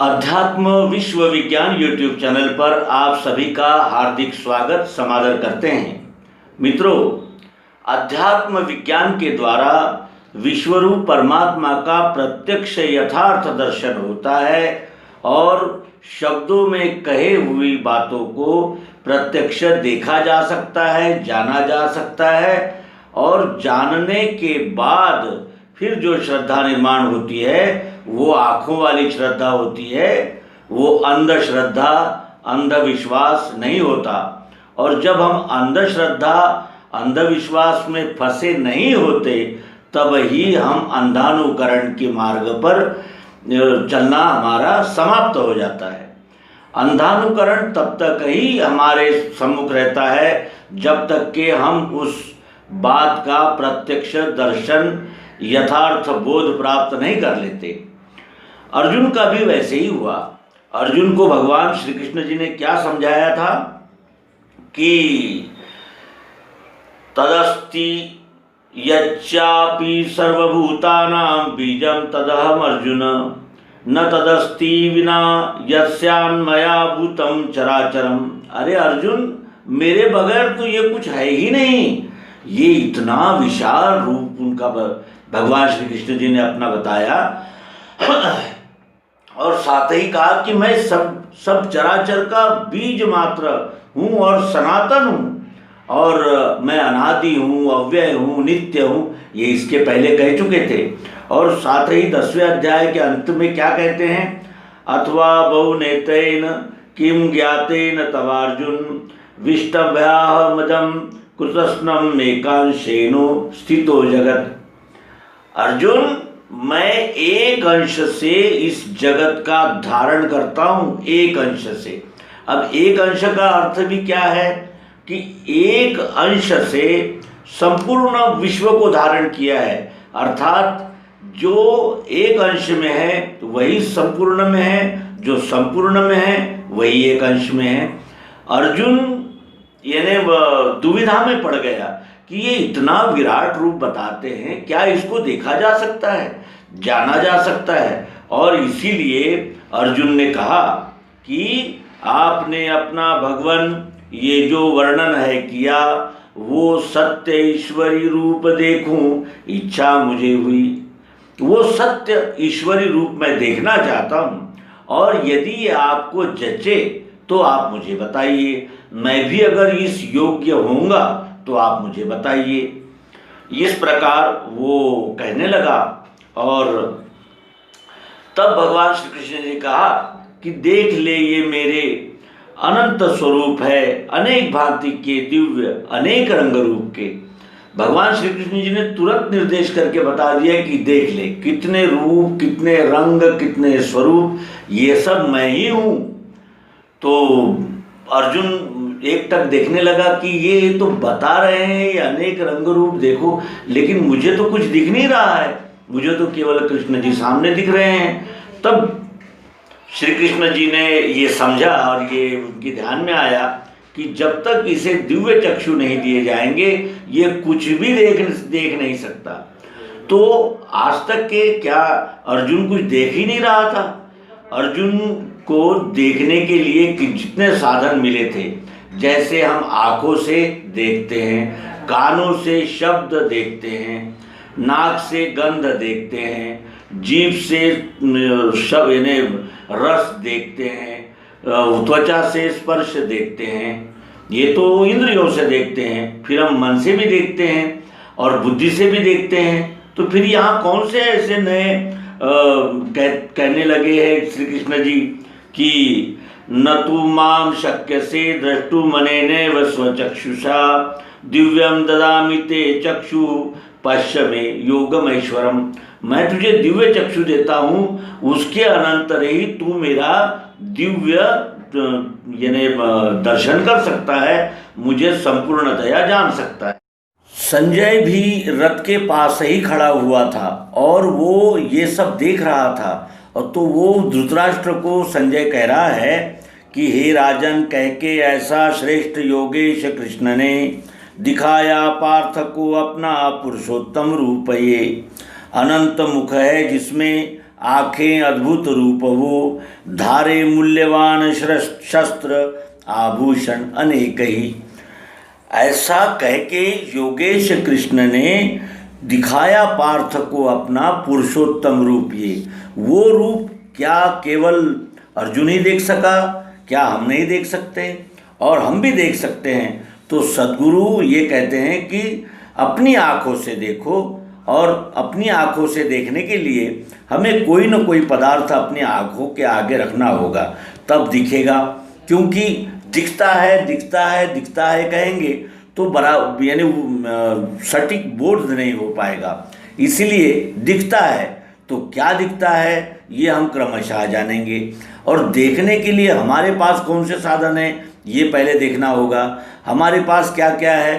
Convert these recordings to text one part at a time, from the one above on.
अध्यात्म विश्व विज्ञान यूट्यूब चैनल पर आप सभी का हार्दिक स्वागत समादर करते हैं। मित्रों, अध्यात्म विज्ञान के द्वारा विश्वरूप परमात्मा का प्रत्यक्ष यथार्थ दर्शन होता है और शब्दों में कहे हुई बातों को प्रत्यक्ष देखा जा सकता है, जाना जा सकता है और जानने के बाद फिर जो श्रद्धा निर्माण होती है वो आँखों वाली श्रद्धा होती है, वो अंधश्रद्धा अंधविश्वास नहीं होता। और जब हम अंधश्रद्धा अंधविश्वास में फंसे नहीं होते तब ही हम अंधानुकरण के मार्ग पर चलना हमारा समाप्त हो जाता है। अंधानुकरण तब तक ही हमारे सम्मुख रहता है जब तक कि हम उस बात का प्रत्यक्ष दर्शन यथार्थ बोध प्राप्त नहीं कर लेते। अर्जुन का भी वैसे ही हुआ। अर्जुन को भगवान श्री कृष्ण जी ने क्या समझाया था कि तदस्ति यच्चापि सर्वभूतानां बीजं तदहम अर्जुन न तदस्ति विना यस्यान्मया भूतं चराचरम। अरे अर्जुन, मेरे बगैर तो ये कुछ है ही नहीं। ये इतना विशाल रूप उनका भगवान श्री कृष्ण जी ने अपना बताया और साथ ही कहा कि मैं सब चराचर का बीज मात्र हूँ और सनातन हूँ और मैं अनादि हूँ, अव्यय हूँ, नित्य हूँ। ये इसके पहले कह चुके थे। और साथ ही 10वें अध्याय के अंत में क्या कहते हैं, अथवा बहुनेतेन किम ज्ञातेन तवार्जुन विष्टभ्याहमदं कृतस्नम एकांशेनो स्थितो जगत। अर्जुन, मैं एक अंश से इस जगत का धारण करता हूँ, एक अंश से। अब एक अंश का अर्थ भी क्या है कि एक अंश से संपूर्ण विश्व को धारण किया है। अर्थात जो एक अंश में है वही संपूर्ण में है, जो संपूर्ण में है वही एक अंश में है। अर्जुन यानी दुविधा में पड़ गया कि ये इतना विराट रूप बताते हैं, क्या इसको देखा जा सकता है, जाना जा सकता है। और इसीलिए अर्जुन ने कहा कि आपने अपना भगवान ये जो वर्णन है किया वो सत्य ईश्वरी रूप देखूं इच्छा मुझे हुई। वो सत्य ईश्वरी रूप मैं देखना चाहता हूँ और यदि आपको जचे तो आप मुझे बताइए, मैं भी अगर इस योग्य होऊंगा तो आप मुझे बताइए। इस प्रकार वो कहने लगा और तब भगवान श्री कृष्ण ने कहा कि देख ले, ये मेरे अनंत स्वरूप है, अनेक भांति के दिव्य अनेक रंग रूप के। भगवान श्री कृष्ण जी ने तुरंत निर्देश करके बता दिया कि देख ले, कितने रूप, कितने रंग, कितने स्वरूप, ये सब मैं ही हूँ। तो अर्जुन एक टक देखने लगा कि ये तो बता रहे हैं ये अनेक रंग रूप देखो, लेकिन मुझे तो कुछ दिख नहीं रहा है, मुझे तो केवल कृष्ण जी सामने दिख रहे हैं। तब श्री कृष्ण जी ने ये समझा और ये उनके ध्यान में आया कि जब तक इसे दिव्य चक्षु नहीं दिए जाएंगे ये कुछ भी देख नहीं सकता। तो आज तक के क्या अर्जुन कुछ देख ही नहीं रहा था। अर्जुन को देखने के लिए कि जितने साधन मिले थे, जैसे हम आँखों से देखते हैं, कानों से शब्द देखते हैं, नाक से गंध देखते हैं, जीभ से शब्द यानी रस देखते हैं, त्वचा से स्पर्श देखते हैं, ये तो इंद्रियों से देखते हैं। फिर हम मन से भी देखते हैं और बुद्धि से भी देखते हैं। तो फिर यहाँ कौन से ऐसे नए कहने लगे हैं श्री कृष्ण जी कि न तू माम शक्य से द्रष्टुमनेनैव स्वचक्षुषा दिव्यम ददामि ते चक्षु पश्य मे योगमैश्वरम। मैं तुझे दिव्य चक्षु देता हूँ, उसके अनंतर ही तू मेरा दिव्य यानी दर्शन कर सकता है, मुझे संपूर्णतया जान सकता है। संजय भी रथ के पास ही खड़ा हुआ था और वो ये सब देख रहा था। और तो वो धृतराष्ट्र को संजय कह रहा है कि हे राजन, कह के ऐसा श्रेष्ठ योगेश कृष्ण ने दिखाया पार्थ को अपना पुरुषोत्तम रूप। ये अनंत मुख है जिसमें आँखें अद्भुत रूप वो, धारे मूल्यवान शस्त्र आभूषण अनेक ही। ऐसा कह के योगेश कृष्ण ने दिखाया पार्थ को अपना पुरुषोत्तम रूप। ये वो रूप क्या केवल अर्जुन ही देख सका, क्या हम नहीं देख सकते? और हम भी देख सकते हैं। तो सद्गुरु ये कहते हैं कि अपनी आँखों से देखो, और अपनी आँखों से देखने के लिए हमें कोई न कोई पदार्थ अपनी आँखों के आगे रखना होगा, तब दिखेगा। क्योंकि दिखता है दिखता है दिखता है कहेंगे तो यानी सटीक बोध नहीं हो पाएगा। इसीलिए दिखता है तो क्या दिखता है ये हम क्रमशः जानेंगे। और देखने के लिए हमारे पास कौन से साधन हैं ये पहले देखना होगा। हमारे पास क्या क्या है?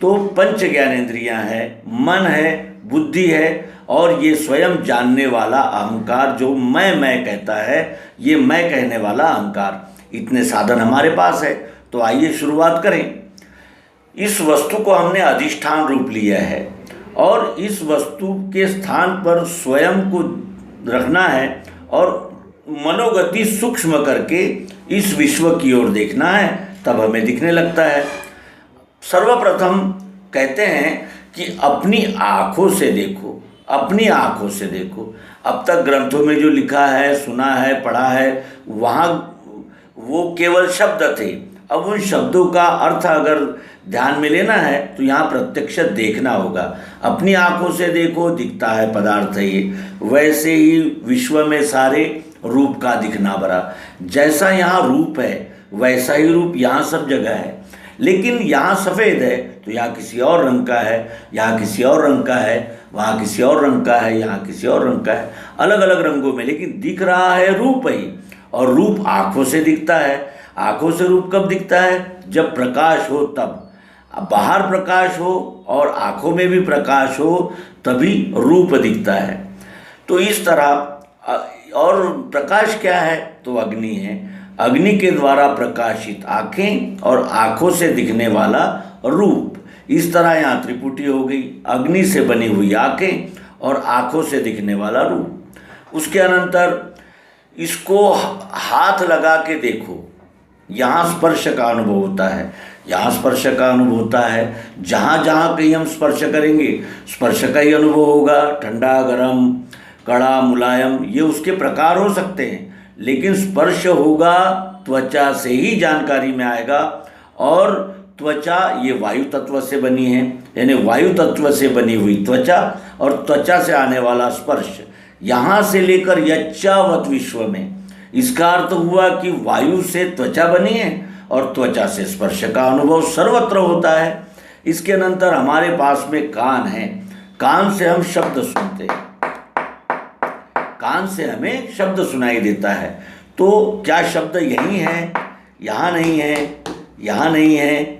तो पंच ज्ञानेंद्रियां हैं, मन है, बुद्धि है, और ये स्वयं जानने वाला अहंकार जो मैं कहता है, ये मैं कहने वाला अहंकार। इतने साधन हमारे पास है। तो आइए शुरुआत करें। इस वस्तु को हमने अधिष्ठान रूप लिया है, और इस वस्तु के स्थान पर स्वयं को रखना है, और मनोगति सूक्ष्म करके इस विश्व की ओर देखना है, तब हमें दिखने लगता है। सर्वप्रथम कहते हैं कि अपनी आँखों से देखो, अपनी आँखों से देखो। अब तक ग्रंथों में जो लिखा है, सुना है, पढ़ा है, वहाँ वो केवल शब्द थे। अब उन शब्दों का अर्थ अगर ध्यान में लेना है तो यहाँ प्रत्यक्ष देखना होगा। अपनी आँखों से देखो, दिखता है पदार्थ ये। वैसे ही विश्व में सारे रूप का दिखना बरा। जैसा यहाँ रूप है वैसा ही रूप यहाँ सब जगह है। लेकिन यहाँ सफ़ेद है तो यहाँ किसी और रंग का है, यहाँ किसी और रंग का है, वहाँ किसी और रंग का है, यहाँ किसी और रंग का है, अलग अलग रंगों में, लेकिन दिख रहा है रूप ही। और रूप आँखों से दिखता है। आँखों से रूप कब दिखता है? जब प्रकाश हो तब। बाहर प्रकाश हो और आँखों में भी प्रकाश हो तभी रूप दिखता है। तो इस तरह। और प्रकाश क्या है? तो अग्नि है। अग्नि के द्वारा प्रकाशित आँखें और आँखों से दिखने वाला रूप। इस तरह यहाँ त्रिपुटी हो गई, अग्नि से बनी हुई आँखें और आँखों से दिखने वाला रूप। उसके अनंतर इसको हाथ लगा के देखो, यहाँ स्पर्श का अनुभव होता है, यहाँ स्पर्श का अनुभव होता है। जहाँ जहाँ कहीं हम स्पर्श करेंगे स्पर्श का ही अनुभव होगा। ठंडा, गरम, कड़ा, मुलायम, ये उसके प्रकार हो सकते हैं, लेकिन स्पर्श होगा त्वचा से ही जानकारी में आएगा। और त्वचा ये वायु तत्व से बनी है, यानी वायु तत्व से बनी हुई त्वचा और त्वचा से आने वाला स्पर्श, यहाँ से लेकर यच्चावत विश्व में। इसका अर्थ हुआ कि वायु से त्वचा बनी है और त्वचा से स्पर्श का अनुभव सर्वत्र होता है। इसके अनंतर हमारे पास में कान है। कान से हम शब्द सुनते हैं, कान से हमें शब्द सुनाई देता है। तो क्या शब्द यही है? यहाँ नहीं है, यहाँ नहीं है।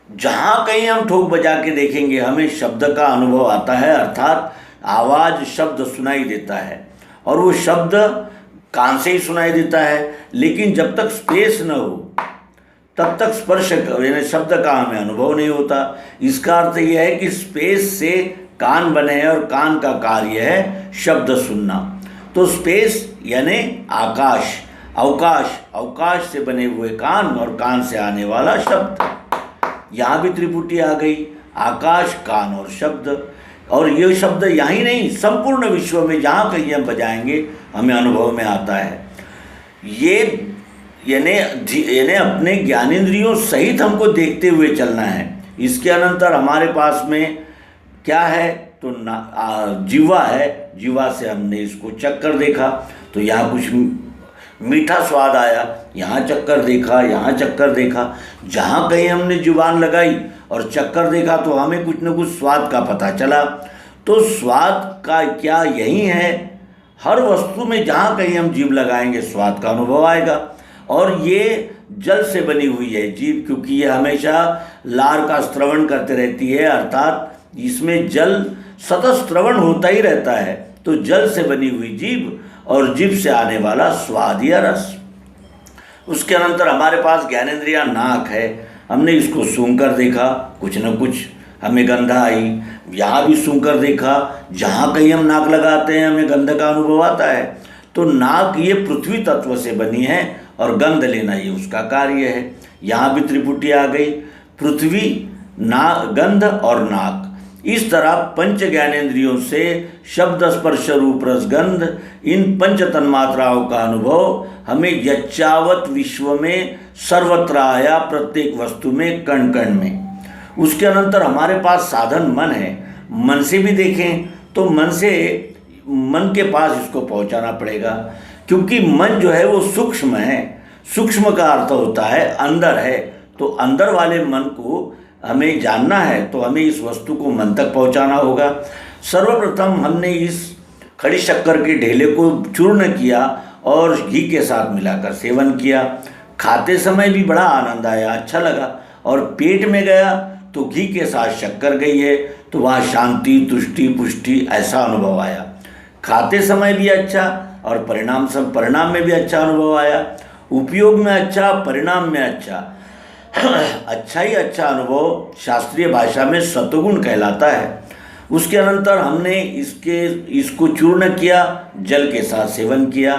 जहाँ कहीं हम ठोक बजा के देखेंगे हमें शब्द का अनुभव आता है, अर्थात आवाज़, शब्द सुनाई देता है। और वो शब्द कान से ही सुनाई देता है। लेकिन जब तक स्पेस न हो तब तक स्पर्श यानी शब्द का हमें अनुभव नहीं होता। इसका अर्थ यह है कि स्पेस से कान बने हैं और कान का कार्य है शब्द सुनना। तो स्पेस यानी आकाश, अवकाश, अवकाश से बने हुए कान और कान से आने वाला शब्द। यहाँ भी त्रिपुटी आ गई, आकाश, कान और शब्द। और ये शब्द यहाँ ही नहीं, संपूर्ण विश्व में जहाँ कहीं हम बजाएंगे हमें अनुभव में आता है। ये यानी अपने ज्ञानेंद्रियों सहित हमको देखते हुए चलना है। इसके अनंतर हमारे पास में क्या है? तो जीवा है। जीवा से हमने इसको चक्कर देखा तो यहाँ कुछ मीठा स्वाद आया, यहाँ चक्कर देखा, यहाँ चक्कर देखा। जहाँ कहीं हमने जुबान लगाई और चक्कर देखा तो हमें कुछ न कुछ स्वाद का पता चला। तो स्वाद का क्या यही है? हर वस्तु में जहाँ कहीं हम जीभ लगाएंगे स्वाद का अनुभव आएगा। और ये जल से बनी हुई है जीभ, क्योंकि ये हमेशा लार का स्त्रवण करते रहती है, अर्थात इसमें जल सतत स्त्रवण होता ही रहता है। तो जल से बनी हुई जीभ और जीभ से आने वाला स्वाद या रस। उसके अनंतर हमारे पास ज्ञानेंद्रिया नाक है। हमने इसको सूंघ कर देखा, कुछ न कुछ हमें गंध आई, यहाँ भी सूंघकर देखा, जहाँ कहीं हम नाक लगाते हैं हमें गंध का अनुभव आता है। तो नाक ये पृथ्वी तत्व से बनी है और गंध लेना ये उसका कार्य है। यहाँ भी त्रिपुटी आ गई, पृथ्वी, गंध और नाक। इस तरह पंच ज्ञानेंद्रियों से शब्द स्पर्श रूप रसगंध, इन पंच तन्मात्राओं का अनुभव हमें यच्चावत विश्व में सर्वत्र आया, प्रत्येक वस्तु में, कण कण में। उसके अनंतर हमारे पास साधन मन है। मन से भी देखें तो मन के पास इसको पहुंचाना पड़ेगा, क्योंकि मन जो है वो सूक्ष्म है। सूक्ष्म का अर्थ होता है अंदर है। तो अंदर वाले मन को हमें जानना है तो हमें इस वस्तु को मन तक पहुंचाना होगा। सर्वप्रथम हमने इस खड़ी शक्कर के ढेले को चूर्ण किया और घी के साथ मिलाकर सेवन किया। खाते समय भी बड़ा आनंद आया, अच्छा लगा, और पेट में गया तो घी के साथ शक्कर गई है तो वहाँ शांति, तुष्टि, पुष्टि ऐसा अनुभव आया। खाते समय भी अच्छा और परिणाम में भी अच्छा अनुभव आया। उपयोग में अच्छा, परिणाम में अच्छा। अच्छा ही अच्छा अनुभव शास्त्रीय भाषा में सतोगुण कहलाता है। उसके अनंतर हमने इसको चूर्ण किया, जल के साथ सेवन किया।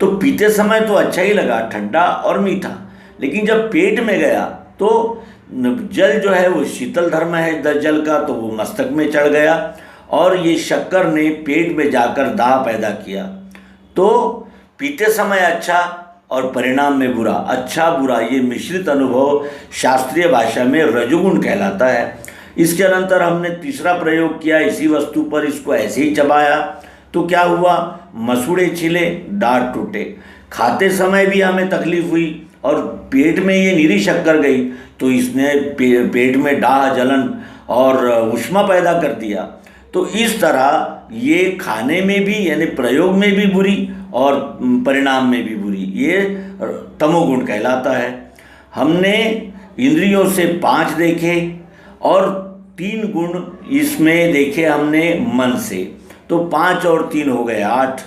तो पीते समय तो अच्छा ही लगा, ठंडा और मीठा, लेकिन जब पेट में गया तो जल जो है वो शीतल धर्म है जल का, तो वो मस्तक में चढ़ गया और ये शक्कर ने पेट में जाकर दाह पैदा किया। तो पीते समय अच्छा और परिणाम में बुरा। अच्छा बुरा ये मिश्रित अनुभव शास्त्रीय भाषा में रजोगुण कहलाता है। इसके अनंतर हमने तीसरा प्रयोग किया इसी वस्तु पर, इसको ऐसे ही चबाया तो क्या हुआ, मसूड़े छिले, दांत टूटे। खाते समय भी हमें तकलीफ हुई और पेट में ये नीरी शक्कर गई तो इसने पेट में डाह, जलन और उष्मा पैदा कर दिया। तो इस तरह ये खाने में भी यानी प्रयोग में भी बुरी और परिणाम में भी बुरी, ये तमोगुण कहलाता है। हमने इंद्रियों से 5 देखे और 3 गुण इसमें देखे हमने मन से, तो 5 और 3 हो गए 8।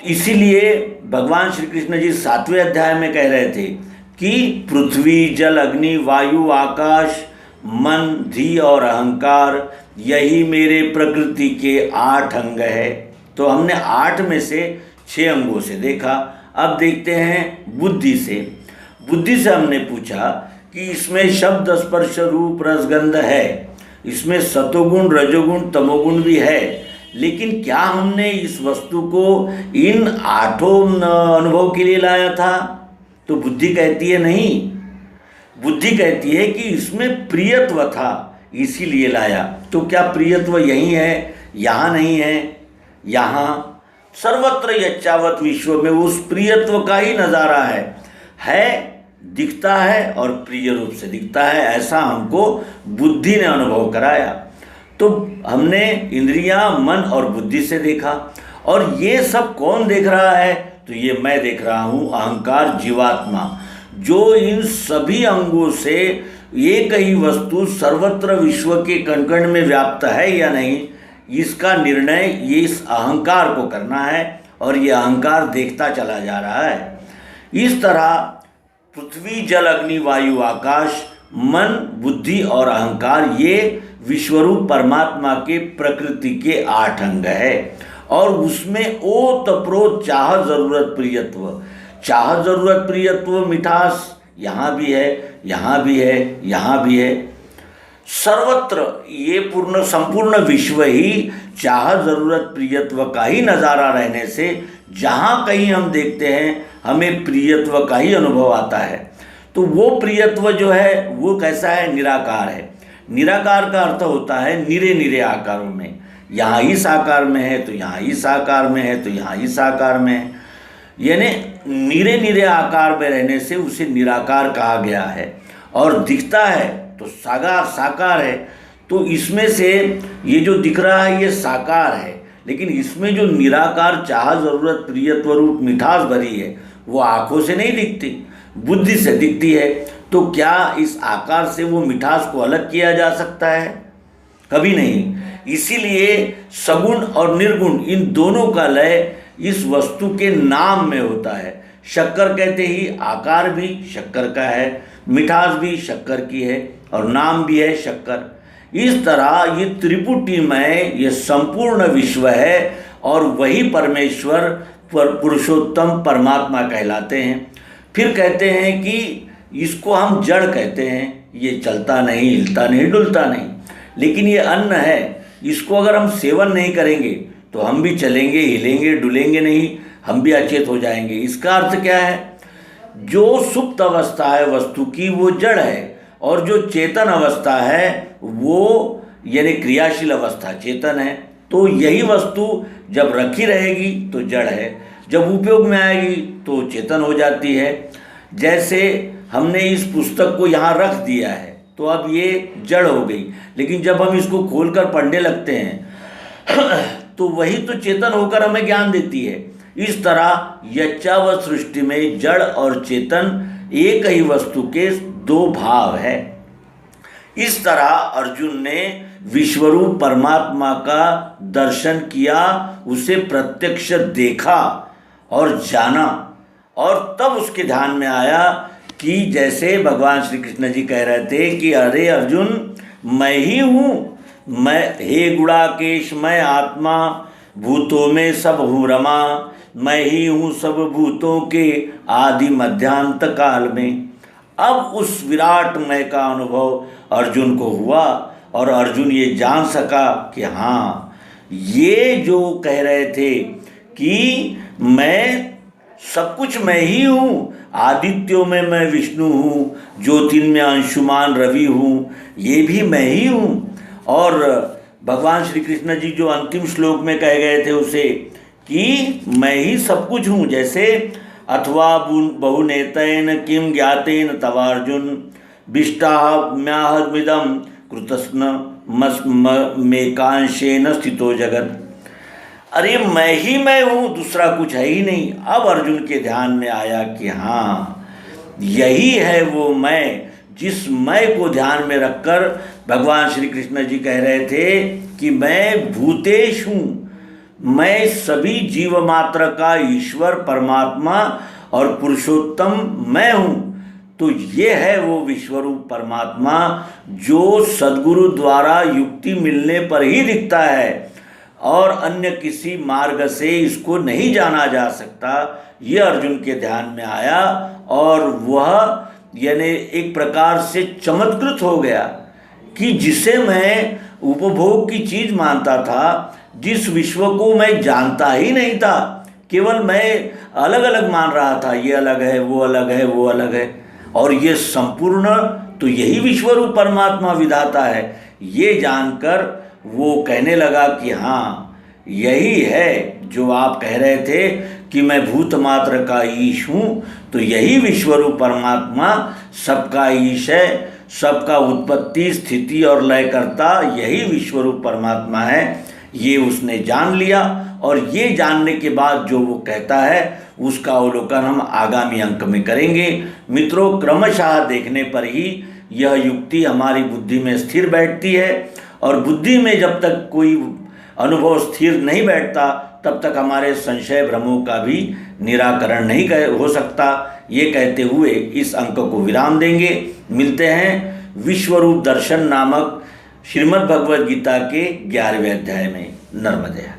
इसीलिए भगवान श्री कृष्ण जी 7वें अध्याय में कह रहे थे कि पृथ्वी, जल, अग्नि, वायु, आकाश, मन, धी और अहंकार, यही मेरे प्रकृति के 8 अंग है। तो हमने 8 में से 6 अंगों से देखा। अब देखते हैं बुद्धि से। बुद्धि से हमने पूछा कि इसमें शब्द स्पर्श रूप रसगंध है, इसमें सतोगुण, रजोगुण, तमोगुण भी है, लेकिन क्या हमने इस वस्तु को इन 8 अनुभव के लिए लाया था? तो बुद्धि कहती है नहीं। बुद्धि कहती है कि इसमें प्रियत्व था इसीलिए लाया। तो क्या प्रियत्व यहीं है, यहाँ नहीं है? यहाँ सर्वत्र यच्चावत विश्व में उस प्रियत्व का ही नज़ारा है, दिखता है और प्रिय रूप से दिखता है, ऐसा हमको बुद्धि ने अनुभव कराया। तो हमने इंद्रियां, मन और बुद्धि से देखा। और ये सब कौन देख रहा है? तो ये मैं देख रहा हूँ, अहंकार, जीवात्मा, जो इन सभी अंगों से एक ही वस्तु सर्वत्र विश्व के कण कण में व्याप्त है या नहीं, इसका निर्णय ये इस अहंकार को करना है और ये अहंकार देखता चला जा रहा है। इस तरह पृथ्वी, जल, अग्नि, वायु, आकाश, मन, बुद्धि और अहंकार ये विश्वरूप परमात्मा के प्रकृति के 8 अंग है। और उसमें ओत प्रोत चाह, जरूरत, प्रियत्व, चाह, जरूरत, प्रियत्व, मिठास यहाँ भी है, यहाँ भी है, यहाँ भी है। सर्वत्र ये संपूर्ण विश्व ही चाह, जरूरत, प्रियत्व का ही नज़ारा रहने से जहाँ कहीं हम देखते हैं हमें प्रियत्व का ही अनुभव आता है। तो वो प्रियत्व जो है वो कैसा है? निराकार है। निराकार का अर्थ होता है निरे निरे आकारों में, यहाँ इस आकार में है तो यहाँ इस आकार में है तो यहाँ इस आकार में है, यानी निरे निरे आकार में रहने से उसे निराकार कहा गया है। और दिखता है तो साकार है। तो इसमें से ये जो दिख रहा है ये साकार है, लेकिन इसमें जो निराकार चाह, जरूरत, प्रियत्व रूप मिठास भरी है वो आँखों से नहीं दिखती, बुद्धि से दिखती है। तो क्या इस आकार से वो मिठास को अलग किया जा सकता है? कभी नहीं। इसीलिए सगुण और निर्गुण इन दोनों का लय इस वस्तु के नाम में होता है। शक्कर कहते ही आकार भी शक्कर का है, मिठास भी शक्कर की है और नाम भी है शक्कर। इस तरह ये त्रिपुटीमय ये संपूर्ण विश्व है और वही परमेश्वर पुरुषोत्तम परमात्मा कहलाते हैं। फिर कहते हैं कि इसको हम जड़ कहते हैं, ये चलता नहीं, हिलता नहीं, डुलता नहीं, लेकिन ये अन्न है, इसको अगर हम सेवन नहीं करेंगे तो हम भी चलेंगे, हिलेंगे, डुलेंगे नहीं, हम भी अचेत हो जाएंगे। इसका अर्थ क्या है? जो सुप्त अवस्था है वस्तु की वो जड़ है, और जो चेतन अवस्था है वो यानी क्रियाशील अवस्था चेतन है। तो यही वस्तु जब रखी रहेगी तो जड़ है, जब उपयोग में आएगी तो चेतन हो जाती है। जैसे हमने इस पुस्तक को यहाँ रख दिया है तो अब ये जड़ हो गई, लेकिन जब हम इसको खोलकर पढ़ने लगते हैं तो वही तो चेतन होकर हमें ज्ञान देती है। इस तरह यच्चावत सृष्टि में जड़ और चेतन एक ही वस्तु के दो भाव है। इस तरह अर्जुन ने विश्वरूप परमात्मा का दर्शन किया, उसे प्रत्यक्ष देखा और जाना, और तब उसके ध्यान में आया कि जैसे भगवान श्री कृष्ण जी कह रहे थे कि अरे अर्जुन, मैं ही हूँ, मैं हे गुणाकेश, मैं आत्मा, भूतों में सब हूँ रमा, मैं ही हूँ सब भूतों के आदि मध्यांत काल में। अब उस विराट मय का अनुभव अर्जुन को हुआ और अर्जुन ये जान सका कि हाँ, ये जो कह रहे थे कि मैं सब कुछ मैं ही हूँ, आदित्यों में मैं विष्णु हूँ, ज्योतिर्मय अंशुमान रवि हूँ, ये भी मैं ही हूँ। और भगवान श्री कृष्ण जी जो अंतिम श्लोक में कह गए थे उसे कि मैं ही सब कुछ हूँ, जैसे अथवा बहुनेतन किम ज्ञातेन तवार्जुन विष्टाम्याहमिदं कृतस्न मेकांशेन स्थितो जगत। अरे मैं ही मैं हूँ, दूसरा कुछ है ही नहीं। अब अर्जुन के ध्यान में आया कि हाँ, यही है वो मैं, जिस मैं को ध्यान में रखकर भगवान श्री कृष्ण जी कह रहे थे कि मैं भूतेश हूँ, मैं सभी जीव मात्र का ईश्वर परमात्मा और पुरुषोत्तम मैं हूँ। तो ये है वो विश्वरूप परमात्मा जो सद्गुरु द्वारा युक्ति मिलने पर ही दिखता है और अन्य किसी मार्ग से इसको नहीं जाना जा सकता। ये अर्जुन के ध्यान में आया और वह यानी एक प्रकार से चमत्कृत हो गया कि जिसे मैं उपभोग की चीज़ मानता था, जिस विश्व को मैं जानता ही नहीं था, केवल मैं अलग अलग मान रहा था, ये अलग है, वो अलग है, वो अलग है, और ये संपूर्ण तो यही विश्वरूप परमात्मा विधाता है। ये जानकर वो कहने लगा कि हाँ, यही है जो आप कह रहे थे कि मैं भूत मात्र का ईश हूँ, तो यही विश्वरूप परमात्मा सबका ईश है, सबका उत्पत्ति स्थिति और लय करता यही विश्वरूप परमात्मा है। ये उसने जान लिया, और ये जानने के बाद जो वो कहता है उसका अवलोकन हम आगामी अंक में करेंगे। मित्रों, क्रमशः देखने पर ही यह युक्ति हमारी बुद्धि में स्थिर बैठती है, और बुद्धि में जब तक कोई अनुभव स्थिर नहीं बैठता तब तक हमारे संशय भ्रमों का भी निराकरण नहीं हो सकता। ये कहते हुए इस अंक को विराम देंगे। मिलते हैं विश्वरूप दर्शन नामक श्रीमद् भगवद गीता के 11वें अध्याय में। नर्मदे।